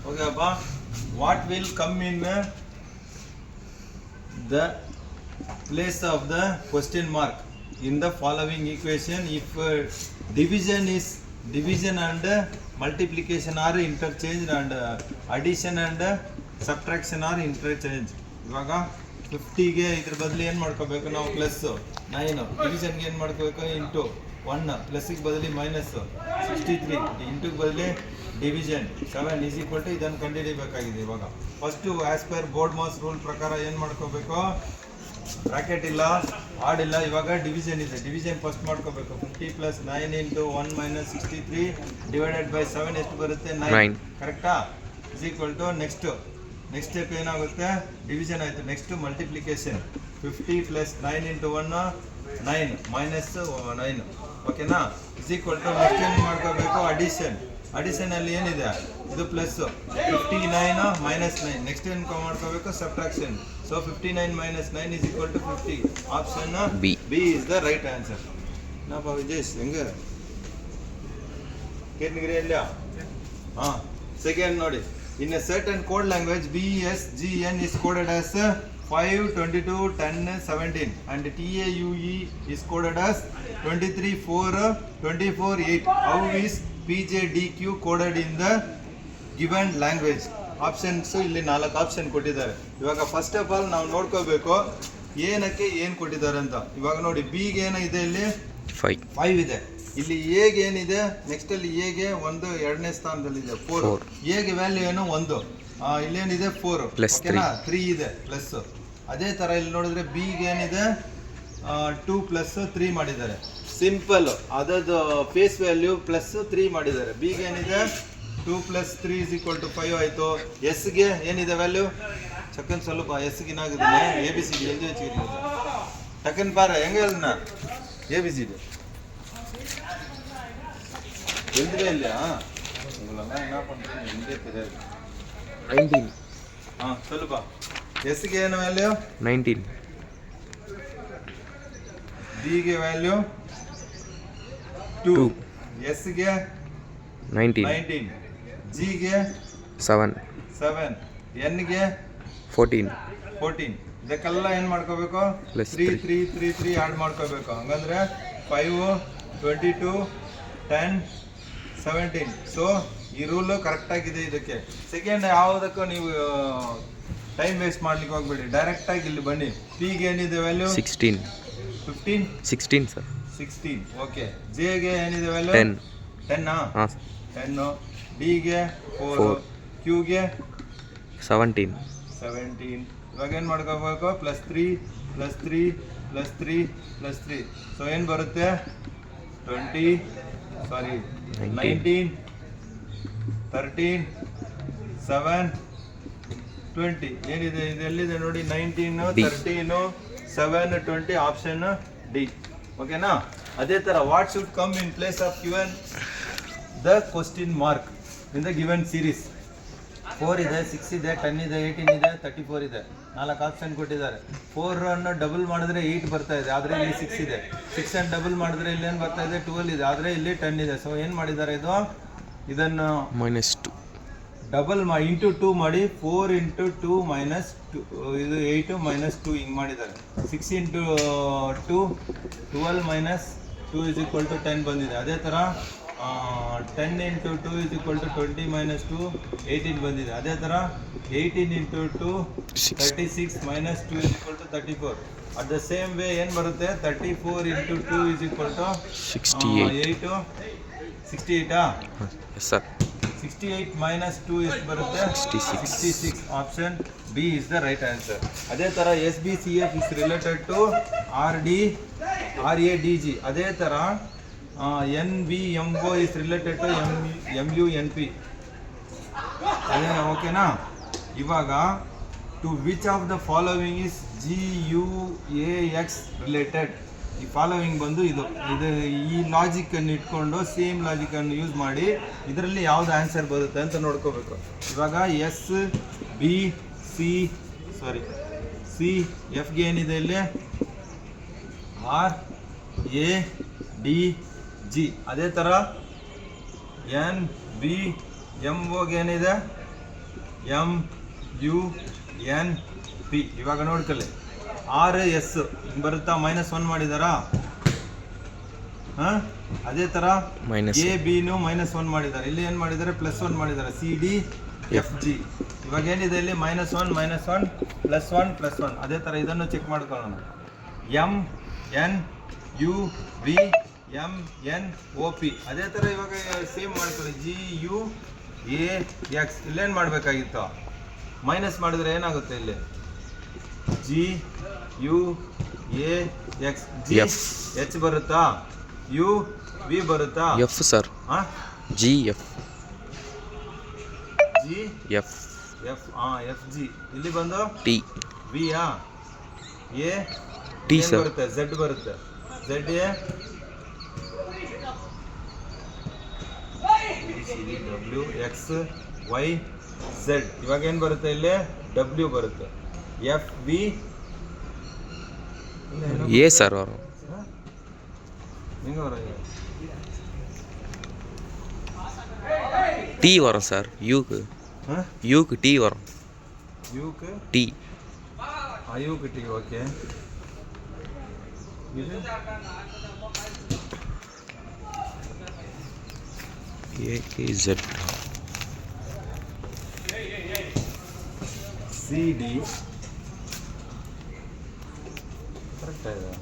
Okay, Abba. What will come in the place of the question mark in the following equation if division and multiplication are interchanged and addition and subtraction are interchanged. ಇವಾಗ 50ಗೆ ಇದ್ರ ಬದಲು ಏನು ಮಾಡ್ಕೋಬೇಕು ನಾವು plus 9, ಡಿವಿಷನ್ಗೆ ಏನು ಮಾಡ್ಕೋಬೇಕು into 1, ಪ್ಲಸ್ಗೆ ಬದಲಿ minus 63, ಇಂಟುಗೆ ಬದಲಿ ಡಿವಿಷನ್ 7 ಈಸ್ ಈಕ್ವಲ್ ಟು ಇದನ್ನು ಕಂಡುಹಿಡಿಯಬೇಕಾಗಿದೆ. ಇವಾಗ first as per BODMAS rule ಪ್ರಕಾರ ಏನು ಮಾಡ್ಕೋಬೇಕು, ಬ್ರಾಕೆಟ್ ಇಲ್ಲ, ಆಡ್ ಇಲ್ಲ, ಇವಾಗ ಡಿವಿಷನ್ ಇದೆ. ಡಿವಿಷನ್ ಫಸ್ಟ್ ಮಾಡ್ಕೋಬೇಕು. 50 plus 9 into 1 minus 63 divided by 7 ಎಷ್ಟು ಬರುತ್ತೆ? 9. ಕರೆಕ್ಟಾ? Is equal to next step ಏನಾಗುತ್ತೆ? ಡಿವಿಷನ್ ಆಯಿತು. Next multiplication. 50 plus 9 into 1 9 minus 9. ಓಕೆನಾ? ಇಸ್ ಈಕ್ವಲ್ ಟು ನೆಕ್ಸ್ಟ್ ಏನು ಮಾಡ್ಕೋಬೇಕು? ಅಡಿಷನ್ ಅಲ್ಲಿ ಏನಿದೆ? ಇದು ಪ್ಲಸ್ 59 ಮೈನಸ್ 9. ನೆಕ್ಸ್ಟ್ ಏನು ಮಾಡ್ಕೋಬೇಕು? Subtraction. So 59 minus 9 is equal to 50. Option B is the right answer. ಏನಪ್ಪ ವಿಜೇಶ್, ಹೆಂಗೆ ಕೇಳ್ನಿಗ್ರಿ ಇಲ್ಲ? ಹಾಂ, ಸೆಕೆಂಡ್ ನೋಡಿ. In a certain code language, BSGN is coded as 5, 22, 10, 17 and TAUE is coded as 23, 4, 24, 8. How is PJDQ coded in the given language? Options ಇಲ್ಲಿ 4 option ಕೊಟ್ಟಿದ್ದಾರೆ. ಇವಾಗ first of all ನಾವು ನೋಡ್ಕೋಬೇಕು ಏನಕ್ಕೆ ಏನು ಕೊಟ್ಟಿದ್ದಾರೆ ಅಂತ. ಇವಾಗ ನೋಡಿ, ಬಿಗೆ ಏನಿದೆ? ಇಲ್ಲಿ 5 ಇದೆ. ಇಲ್ಲಿ ಎಗೆ ಏನಿದೆ? ನೆಕ್ಸ್ಟ್ ಅಲ್ಲಿ ಎಗೆ 1 2ನೇ ಸ್ಥಾನದಲ್ಲಿದೆ 4. ಎಗೆ ವ್ಯಾಲ್ಯೂ ಏನು? 1. ಇಲ್ಲೇನಿದೆ? 4. ಓಕೆನಾ? 3 ಇದೆ ಪ್ಲಸ್. ಅದೇ ತರ ಇಲ್ಲಿ ನೋಡಿದ್ರೆ ಬಿಗೆ ಏನಿದೆ? 2 ಪ್ಲಸ್ 3 ಮಾಡಿದ್ದಾರೆ. ಸಿಂಪಲ್, ಅದದು ಫೇಸ್ ವ್ಯಾಲ್ಯೂ ಪ್ಲಸ್ 3 ಮಾಡಿದ್ದಾರೆ. ಬಿಗೆ ಏನಿದೆ? 2 ಪ್ಲಸ್ 3 ಇಸ್ ಈಕ್ವಲ್ ಟು 5 ಆಯಿತು. ಎಸ್ಗೆ ಏನಿದೆ ವ್ಯಾಲ್ಯೂ? ಚಕ್ಕನ್ ಸ್ವಲ್ಪ ಎಸ್ಗೆ ಏನಾಗಿದ್ದಾನೆ? ಎ ಬಿ ಸಿ ಡಿ ಎಲ್ಲಿ ಹೆಚ್ಚಿಗೆ ಟಕ್ಕನ್ ಪಾರ ಹೆಂಗೆ ಹೇಳಣ್ಣ? ಎ ಬಿ ಸಿ ಡಿ எழுதவே இல்லையா? உங்களெல்லாம் என்ன பண்ணுறீங்க? எங்கே தெரியாது. 19. சொல்லுப்பா. எஸ்க்கு என்ன வேல்யூ? 19. டிக்கு வேல்யூ 2. எஸ்க்கு 19. ஜிக்கு 7. ಎನ್ಗೆ 14. ಇದಕ್ಕೆಲ್ಲ ಏನು ಮಾಡ್ಕೋಬೇಕು? 3 ಆ್ಯಡ್ ಮಾಡ್ಕೋಬೇಕು. ಹಂಗಂದ್ರೆ 5, 22, 10, 17. ಸೊ ಈ ರೂಲು ಕರೆಕ್ಟ್ ಆಗಿದೆ ಇದಕ್ಕೆ. ಸೆಕೆಂಡ್ ಯಾವುದಕ್ಕೂ ನೀವು ಟೈಮ್ ವೇಸ್ಟ್ ಮಾಡ್ಲಿಕ್ಕೆ ಹೋಗ್ಬೇಡಿ, ಡೈರೆಕ್ಟ್ ಆಗಿ ಇಲ್ಲಿ ಬನ್ನಿ. ಪಿಗೆ ಏನಿದೆ ವ್ಯಾಲ್ಯೂ? 16. 15? 16 ಸರ್. 16. ಓಕೆ. ಜೆಗೆ ಏನಿದೆ ವ್ಯಾಲ್ಯೂ? 10. 10. ಹಾಂ 10. ಡಿಗೆ 4. ಕ್ಯೂಗೆ 17. ಇವಾಗ ಏನು ಮಾಡ್ಕೋಬೇಕು? Plus 3 plus 3 plus 3 plus 3. So ಏನು ಬರುತ್ತೆ? 19, 13, 7, 20. ಏನಿದೆ? ಇದು ಎಲ್ಲಿದೆ ನೋಡಿ? 19, 13, 7, 20. Option D. ಓಕೆನಾ? ಅದೇ ಥರ what should come in place of given the question mark in the given series? 4 ಇದೆ, 6 ಇದೆ, 10 ಇದೆ, 18 ಇದೆ, 34 ಇದೆ. 4 ಆಪ್ಷನ್ ಕೊಟ್ಟಿದ್ದಾರೆ. 4 ಅನ್ನು ಡಬಲ್ ಮಾಡಿದ್ರೆ 8 ಬರ್ತಾ ಇದೆ, ಆದರೆ ಇಲ್ಲಿ 6 ಇದೆ. 6 ಅನ್ನು ಡಬಲ್ ಮಾಡಿದ್ರೆ ಇಲ್ಲಿ ಏನು ಬರ್ತಾ ಇದೆ? 12 ಇದೆ, ಆದರೆ ಇಲ್ಲಿ 10 ಇದೆ. ಸೊ ಏನು ಮಾಡಿದ್ದಾರೆ? ಇದನ್ನು -2 ಡಬಲ್ ಇಂಟು 2 ಮಾಡಿ 4 ಇಂಟು 2 ಮೈನಸ್ 2, ಇದು 8 ಮೈನಸ್ 2 ಹಿಂಗೆ ಮಾಡಿದ್ದಾರೆ. 6 into 2 12 minus 2 is equal to 10 ಬಂದಿದೆ. ಅದೇ ಥರ 10 into 2 is equal to 20 minus 2 18 ಬಂದಿದೆ. ಅದೇ ಥರ 18 into 2 36 minus 2 is equal to 34. At the same way ಏನು ಬರುತ್ತೆ? 34 into 2 is equal to 68. 68 yes sir. 68 minus 2 ಎಷ್ಟು ಬರುತ್ತೆ? 66. Option B is the right answer. ಅದೇ ಥರ SBCF is related to RADG. ಅದೇ ಥರ NVMO is related to MUNP. ಅದೇ ಓಕೆನಾ? ಇವಾಗ to which of the following is GUAX related? ಈ ಫಾಲೋವಿಂಗ್ ಬಂದು ಇದು ಈ ಲಾಜಿಕನ್ನು ಇಟ್ಕೊಂಡು ಸೇಮ್ ಲಾಜಿಕನ್ನು ಯೂಸ್ ಮಾಡಿ ಇದರಲ್ಲಿ ಯಾವ್ದು ಆನ್ಸರ್ ಬರುತ್ತೆ ಅಂತ ನೋಡ್ಕೋಬೇಕು. ಇವಾಗ ಎಫ್ಗೆ ಏನಿದೆ ಇಲ್ಲಿ? RADG. ಅದೇ ಥರ NVMOಗೆ ಏನಿದೆ? M U N P. ಇವಾಗ ನೋಡ್ಕೊಳ್ಳಿ ಆರ್ ಎಸ್ ಬರುತ್ತಾ, -1 ಮಾಡಿದಾರಾ? ಹಾಂ, ಅದೇ ಥರ ಮೈನಸ್ ಎ ಬಿನೂ -1 ಮಾಡಿದ್ದಾರೆ. ಇಲ್ಲಿ ಏನು ಮಾಡಿದ್ದಾರೆ? +1 ಮಾಡಿದ್ದಾರೆ. C D F G. ಇವಾಗ ಏನಿದೆ ಇಲ್ಲಿ? -1 -1 +1 +1. ಅದೇ ಥರ ಇದನ್ನು ಚೆಕ್ ಮಾಡ್ಕೊಳ್ಳೋಣ. M N U V M N O P. ಅದೇ ಥರ ಇವಾಗ ಸೇಮ್ ಮಾಡ್ಕೊಳ್ಳಿ. G U A X. ಇಲ್ಲೇನು ಮಾಡಬೇಕಾಗಿತ್ತು? ಮೈನಸ್ ಮಾಡಿದ್ರೆ ಏನಾಗುತ್ತೆ ಇಲ್ಲಿ? G U A X. G F H ಬರುತ್ತಾ? ಯು ವಿ ಬರುತ್ತಾ? F sir. ಹಾಂ, G F G F F. ಹಾಂ, ಎಫ್ ಜಿ. ಇಲ್ಲಿ ಬಂದು ಟಿ ವಿಯಾ ಎ ಟಿ ಸರ್. ಬರುತ್ತೆ? ಝೆಡ್ ಬರುತ್ತೆ. Z A W X Y Z. ಇವಾಗ ಏನು ಬರುತ್ತೆ ಇಲ್ಲಿ? ಡಬ್ಲ್ಯೂ ಬರುತ್ತೆ. ಎಫ್ ವಿ ಎ ಸರ್ ಅವರು ಹಿಂಗೆ ಬರೋದು. டி வரும் சார். யூக்கு ಹಾಂ, யூக்கு டி வரும். ಯುಕ್ಕೆ டி ಯುಕ್ಕೆ ಟಿ. ಓಕೆ, ಇದು A K Z C D correct ಇದೆ.